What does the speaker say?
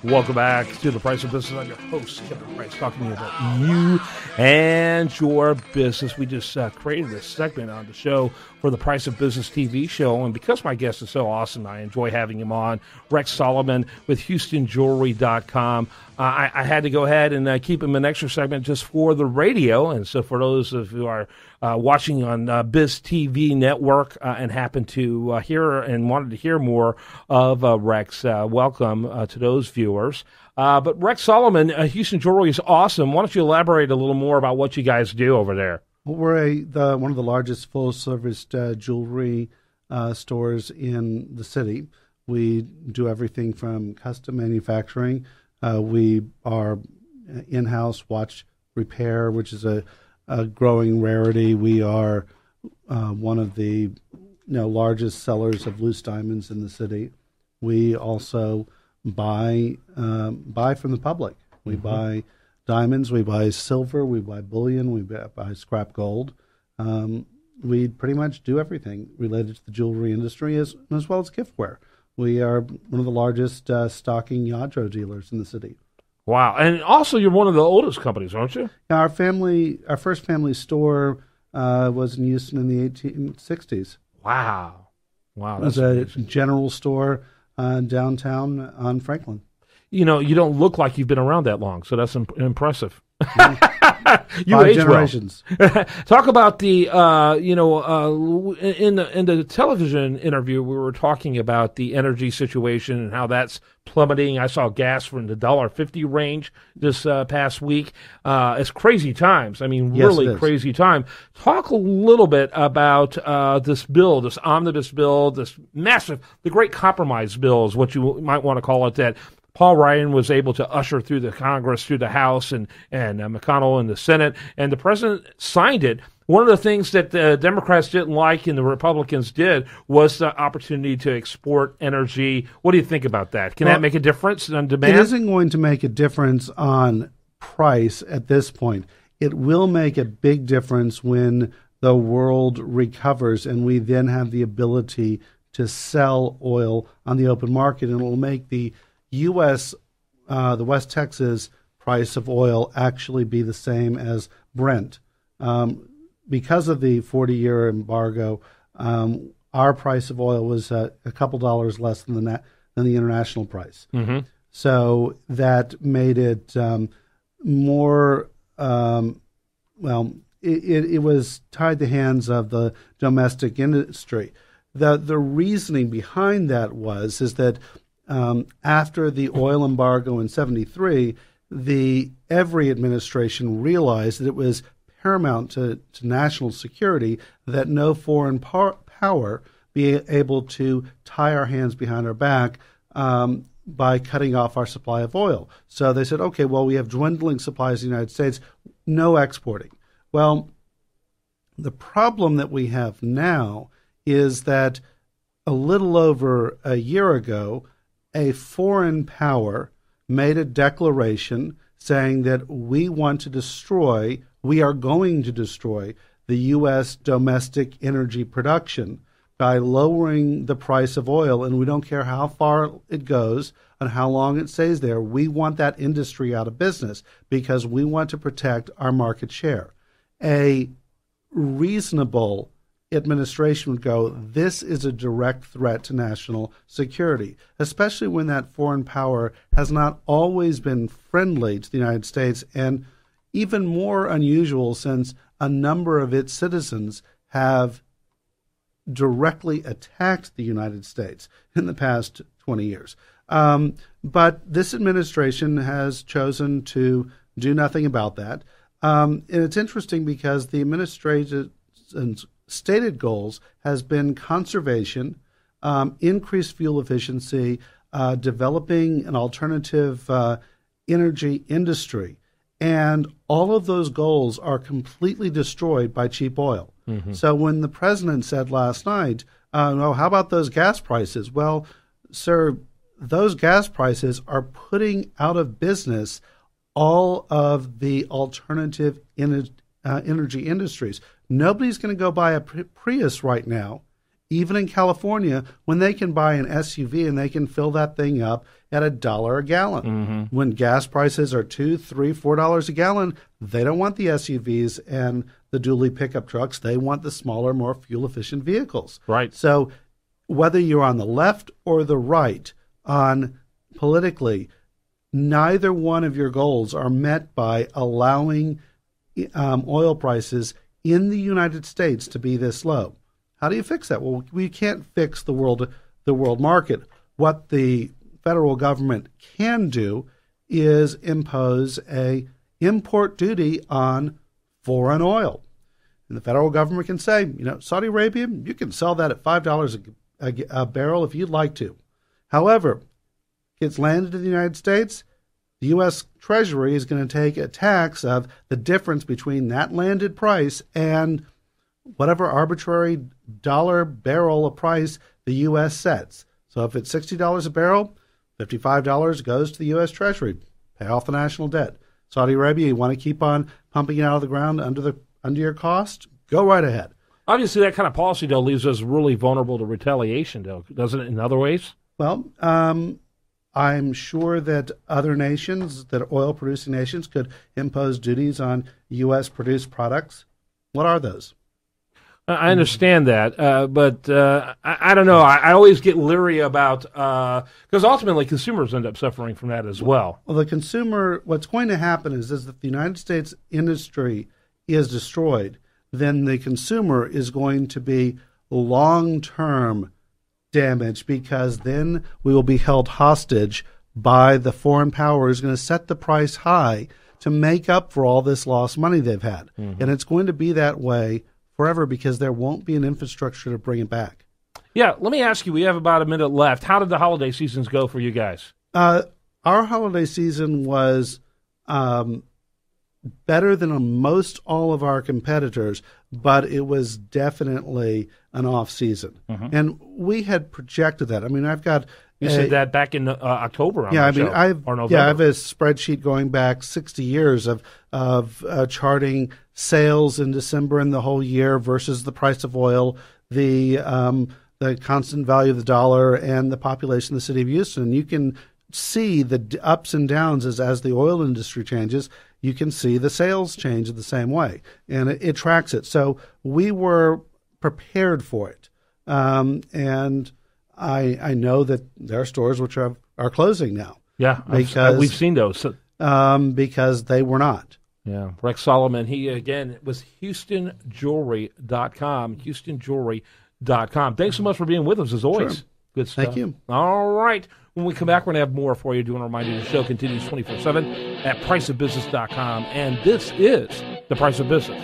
Welcome back to The Price of Business. I'm your host, Kevin Price, talking to you about you and your business. We just created this segment on the show for the Price of Business TV show, and because my guest is so awesome, I enjoy having him on. Rex Solomon with HoustonJewelry.com. I had to go ahead and keep him an extra segment just for the radio, and so for those of you who are watching on Biz TV Network and happen to hear and wanted to hear more of Rex, welcome to those viewers. But Rex Solomon, Houston Jewelry is awesome. Why don't you elaborate a little more about what you guys do over there? Well, we're one of the largest full-service jewelry stores in the city. We do everything from custom manufacturing. We are in-house watch repair, which is a growing rarity. We are one of the largest sellers of loose diamonds in the city. We also buy from the public. We buy diamonds, we buy silver, we buy bullion, we buy scrap gold. We pretty much do everything related to the jewelry industry as well as giftware. We are one of the largest stocking Yadro dealers in the city. Wow. And also you're one of the oldest companies, aren't you? Our first family store was in Houston in the 1860s. Wow. It was a general store downtown on Franklin. You don't look like you've been around that long, so that's impressive. You 5 age generations. Well. Talk about the, in the television interview, we were talking about the energy situation and how that's plummeting. I saw gas from the $1.50 range this past week. It's crazy times. I mean, really crazy time. Talk a little bit about this bill, this omnibus bill, this massive, the Great Compromise bill is what you might want to call it, that Paul Ryan was able to usher through the Congress, through the House, and McConnell in the Senate, and the president signed it. One of the things that the Democrats didn't like and the Republicans did was the opportunity to export energy. What do you think about that? Can that make a difference on demand? It isn't going to make a difference on price at this point. It will make a big difference when the world recovers and we then have the ability to sell oil on the open market, and it will make the U.S., the West Texas price of oil actually be the same as Brent. Because of the 40-year embargo, our price of oil was a couple dollars less than the international price. Mm-hmm. So that made it more, it was tied the hands of the domestic industry. The reasoning behind that is that after the oil embargo in 1973, every administration realized that it was paramount to national security that no foreign power be able to tie our hands behind our back by cutting off our supply of oil. So they said, okay, well, we have dwindling supplies in the United States, no exporting. Well, the problem that we have now is that a little over a year ago, a foreign power made a declaration saying that we are going to destroy the U.S. domestic energy production by lowering the price of oil, and we don't care how far it goes and how long it stays there. We want that industry out of business because we want to protect our market share. A reasonable administration would go, this is a direct threat to national security, especially when that foreign power has not always been friendly to the United States, and even more unusual since a number of its citizens have directly attacked the United States in the past 20 years. But this administration has chosen to do nothing about that. And it's interesting because the administration's stated goals has been conservation, increased fuel efficiency, developing an alternative energy industry. And all of those goals are completely destroyed by cheap oil. Mm-hmm. So when the president said last night, how about those gas prices? Well, sir, those gas prices are putting out of business all of the alternative energy industries. Nobody's going to go buy a Prius right now even in California, when they can buy an SUV and they can fill that thing up at $1 a gallon. Mm-hmm. When gas prices are $2, $3, $4 a gallon, they don't want the SUVs and the dually pickup trucks. They want the smaller, more fuel-efficient vehicles. Right. So whether you're on the left or the right on politically, neither one of your goals are met by allowing oil prices in the United States to be this low. How do you fix that? Well, we can't fix the world market. What the federal government can do is impose a import duty on foreign oil. And the federal government can say, Saudi Arabia, you can sell that at $5 a barrel if you'd like to. However, gets landed in the United States, the U.S. Treasury is going to take a tax of the difference between that landed price and whatever arbitrary dollar barrel of price the U.S. sets. So if it's $60 a barrel, $55 goes to the U.S. Treasury, pay off the national debt. Saudi Arabia, you want to keep on pumping it out of the ground under your cost? Go right ahead. Obviously, that kind of policy, though, leaves us really vulnerable to retaliation, though, doesn't it, in other ways? Well, I'm sure that other nations, that oil-producing nations, could impose duties on U.S.-produced products. What are those? I understand that, but I don't know. I always get leery about, because ultimately consumers end up suffering from that as well. Well, the consumer, what's going to happen is if the United States industry is destroyed, then the consumer is going to be long-term damage, because then we will be held hostage by the foreign power who's going to set the price high to make up for all this lost money they've had. Mm-hmm. And it's going to be that way forever because there won't be an infrastructure to bring it back. Yeah, let me ask you, we have about a minute left. How did the holiday seasons go for you guys? Our holiday season was better than most all of our competitors, but it was definitely an off season. Mm-hmm. And we had projected that. I mean, I've got... You said that back in October on I have a spreadsheet going back 60 years of charting sales in December and the whole year versus the price of oil, the constant value of the dollar, and the population of the city of Houston. You can see the ups and downs as the oil industry changes. You can see the sales change in the same way, and it tracks it. So we were prepared for it, and I know that there are stores which are closing now. Yeah, because we've seen those. Because they were not. Yeah, Rex Solomon, he, again, was HoustonJewelry.com, HoustonJewelry.com. Thanks so much for being with us, as always. Sure. Good stuff. Thank you. All right. When we come back, we're going to have more for you. I do want to remind you the show continues 24/7 at priceofbusiness.com, and this is The Price of Business.